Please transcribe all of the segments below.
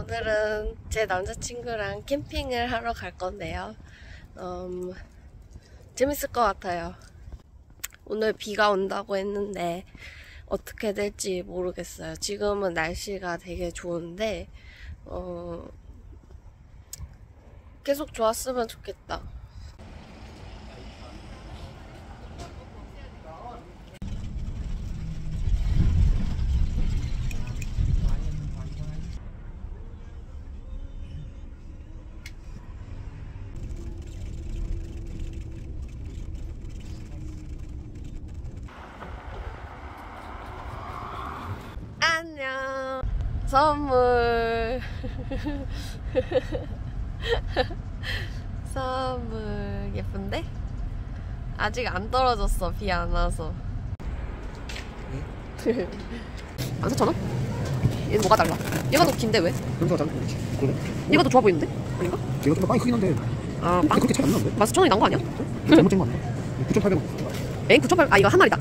오늘은 제 남자친구랑 캠핑을 하러 갈 건데요. 재밌을 것 같아요. 오늘 비가 온다고 했는데 어떻게 될지 모르겠어요. 지금은 날씨가 되게 좋은데 계속 좋았으면 좋겠다. 안녕. 선물. 선물 예쁜데? 아직 안 떨어졌어. 비 안 와서. 14,000원? 얘는 뭐가 달라? 얘가 더 긴데 왜? 그래서 다른 거지. 그래? 얘가 더 좋아 보이는데? 아닌가? 얘가 좀 더 빵이 크긴 한데. 아, 빵? 그렇게 차이 안 나는데? 14,000원이 난 거 아니야? 잘못 잰거 아닌가? 9,800원. 엥? 9,800원? 아, 이거 한 마리다.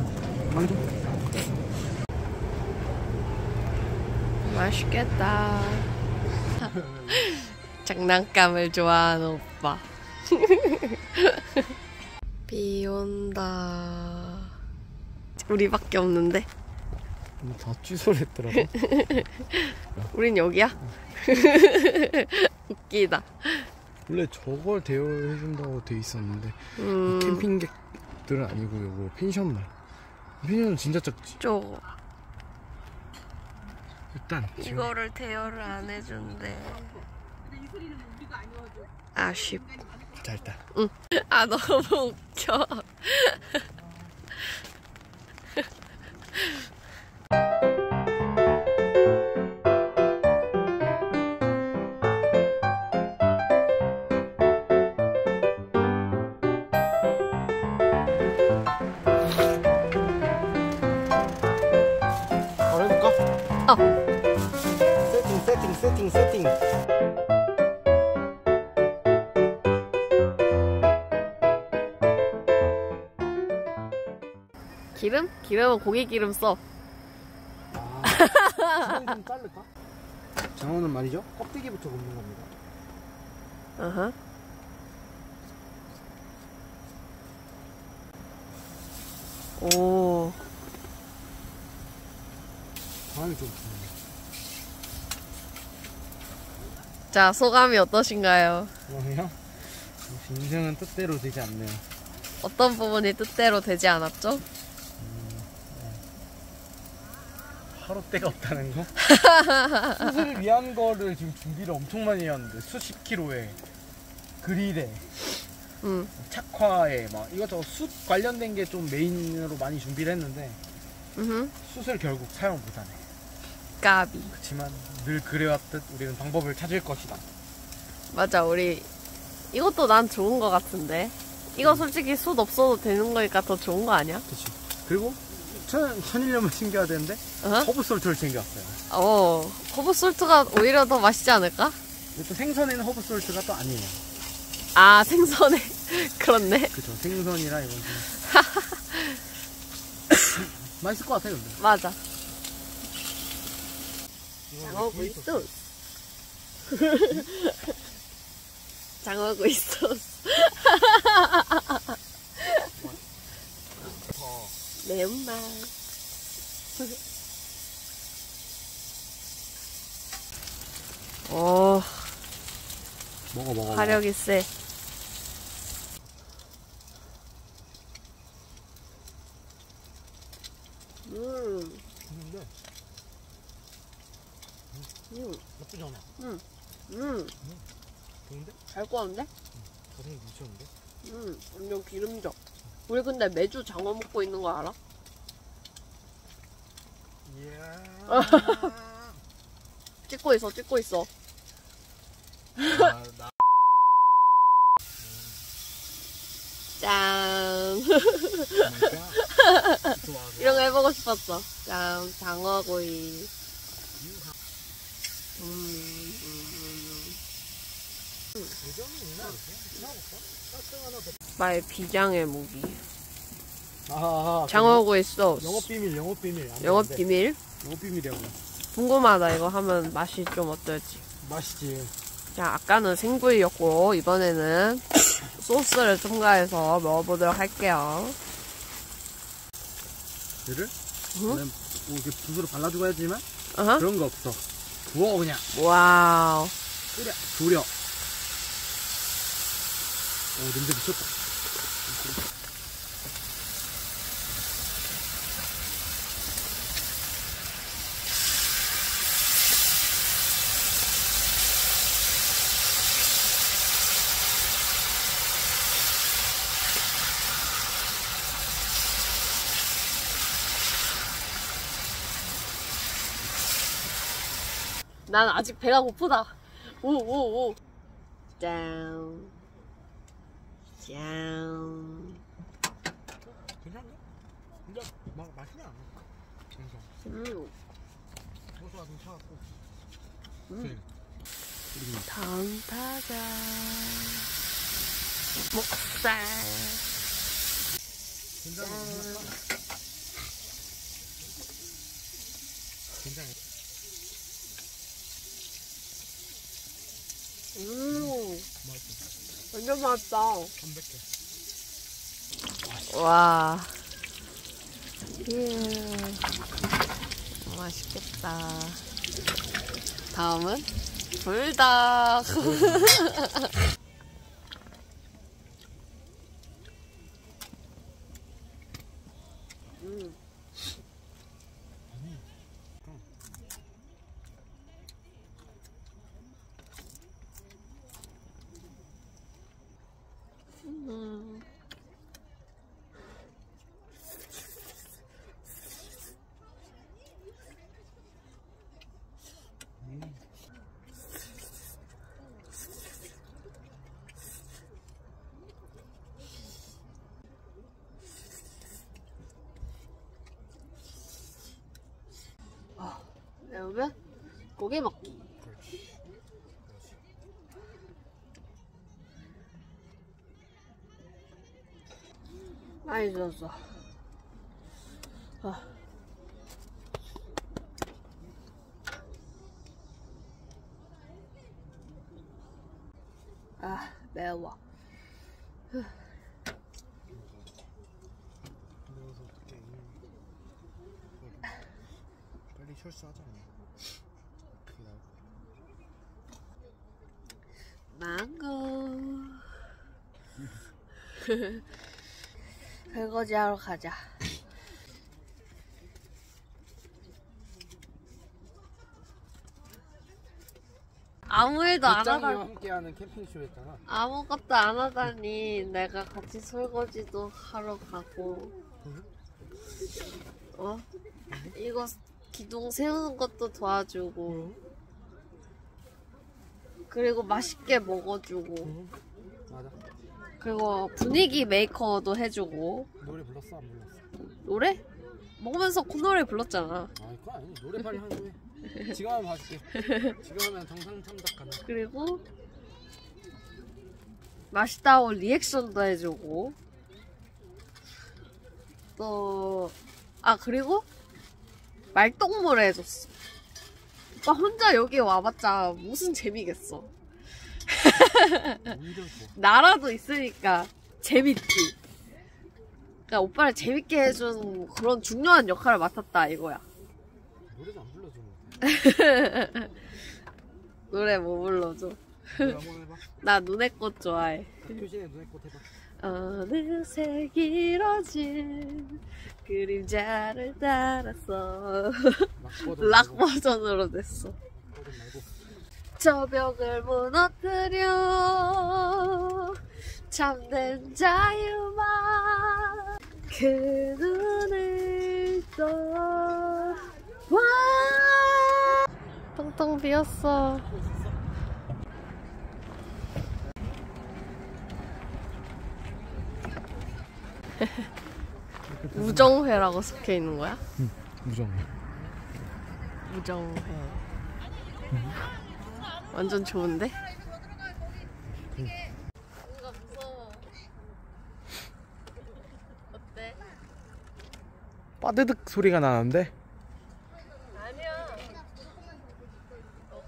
아니죠? 맛있겠다. 장난감을 좋아하는 오빠. 비 온다. 우리밖에 없는데. 다 취소를 했더라고. 우린 여기야? 웃기다. 원래 저걸 대여해준다고 돼 있었는데 캠핑객들은 아니고 요거 펜션만. 펜션은 진짜 작지. 저거. 일단 이거를 대여를 안 해준대. 아쉽. 가자 일단. 응. 아 너무 웃겨. 해볼까? 세팅. 기름? 기름은 고기 기름 써. 기름 좀 자를까? 장어는 말이죠. 껍데기부터 굽는 겁니다. 어허. 오. 바람이 좀 부네. 자, 소감이 어떠신가요? 그러면 인생은 뜻대로 되지 않네요. 어떤 부분이 뜻대로 되지 않았죠? 하루 때가 없다는 거? 숯을 위한 거를 지금 준비를 엄청 많이 해왔는데 수십 킬로에 그릴에 착화에 막 이것저것 숯 관련된 게 좀 메인으로 많이 준비를 했는데 숯을 결국 사용 못하네. 까비. 그렇지만 늘 그래왔듯 우리는 방법을 찾을 것이다. 맞아, 우리 이것도 난 좋은 거 같은데. 이거 솔직히 숯 없어도 되는 거니까 더 좋은 거 아니야? 그치. 그리고 천일염을 챙겨야 되는데 허브솔트를 챙겨왔어요. 허브솔트가 오히려 더 맛있지 않을까? 또 생선에는 허브솔트가 또 아니에요. 아, 생선에. 그렇네. 그쵸. 생선이라 이건 좀 맛있을 것 같아요. 근데. 맞아. 장어구이 소스. 장어구이 소스. 매운맛. 오, 먹어. 화력이 세. 좋은데? 나쁘지 않아. 좋은데? 잘 구웠는데? 가성비 미쳤는데? 완전 기름져. 우리 근데 매주 장어 먹고 있는 거 알아? 이야. 찍고 있어. 짠. 이런 거 해보고 싶었어. 짠, 장어구이. 나의 비장의 무기. 장어구이 소스. 영업비밀. 영업비밀? 영업비밀이라고. 궁금하다. 이거 하면 맛이 좀 어떨지. 맛있지. 자, 아까는 생구이였고 이번에는 소스를 첨가해서 먹어보도록 할게요. 얘를 응? 뭐 이렇게 붓으로 발라주고 해야지만 어허. 그런 거 없어. 부어 그냥. 와우. 조려. 오, 냄새 미쳤다. 난 아직 배가 고프다. 오오오. 짠. 짠. 괜찮네? 근데 맛이 나. 생선. 소스가 좀 차갑고. 다음 타자. 목살. 괜찮네. 괜찮네. 맛있어. 완전 맛있다. 담백해. 와. 예. 맛있겠다. 다음은 불닭. 여러분, 고기 먹기. 많이 줬어. 매워. 매워서 어떡해. 빨리 철수하자. 그게 나을 것 망고. 설거지 하러 가자. 아무 일도 안 배짱이와 하다니. 함께하는 캠핑쇼였잖아. 아무것도 안 하다니 내가 같이 설거지도 하러 가고 이거 기둥 세우는 것도 도와주고 그리고 맛있게 먹어주고 맞아. 그리고 분위기 메이커도 해주고. 노래 불렀어? 안 불렀어? 노래? 먹으면서 콧노래 불렀잖아. 그건 아니. 노래 빨리 하는 거야. 지금 하면 봐줄게. 지금 하면 정상 참작 가능. 그리고 맛있다고 리액션도 해주고 또 그리고 말동무를 해줬어. 오빠 혼자 여기 와봤자 무슨 재미겠어. 오히려 좋아. 나라도 있으니까 재밌지. 그러니까 오빠를 재밌게 해준 그런 중요한 역할을 맡았다 이거야. 노래도 안 불러주는 거. 노래 뭐 불러줘? 노래 한번 해봐. 나 눈의 꽃 좋아해. 교신에 눈의 꽃 해봐. 어느새 길어진 그림자를 따라서 락 버전으로 됐어. 저 벽을 무너뜨려 참된 자유만 그 눈을 떠와. 텅텅 비었어. 우정회라고 적혀 있는 거야? 응, 우정회. 우정회. 완전 좋은데? 뭔가 무서워. 어때? 빠드득 소리가 나는데? 아니야.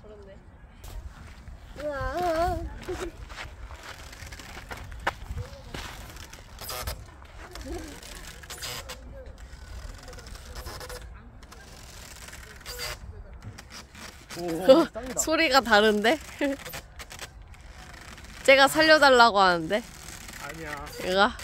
그렇네. 으아. 오, 짱이다. 소리가 다른데? 제가 살려달라고 하는데 아니야. 얘가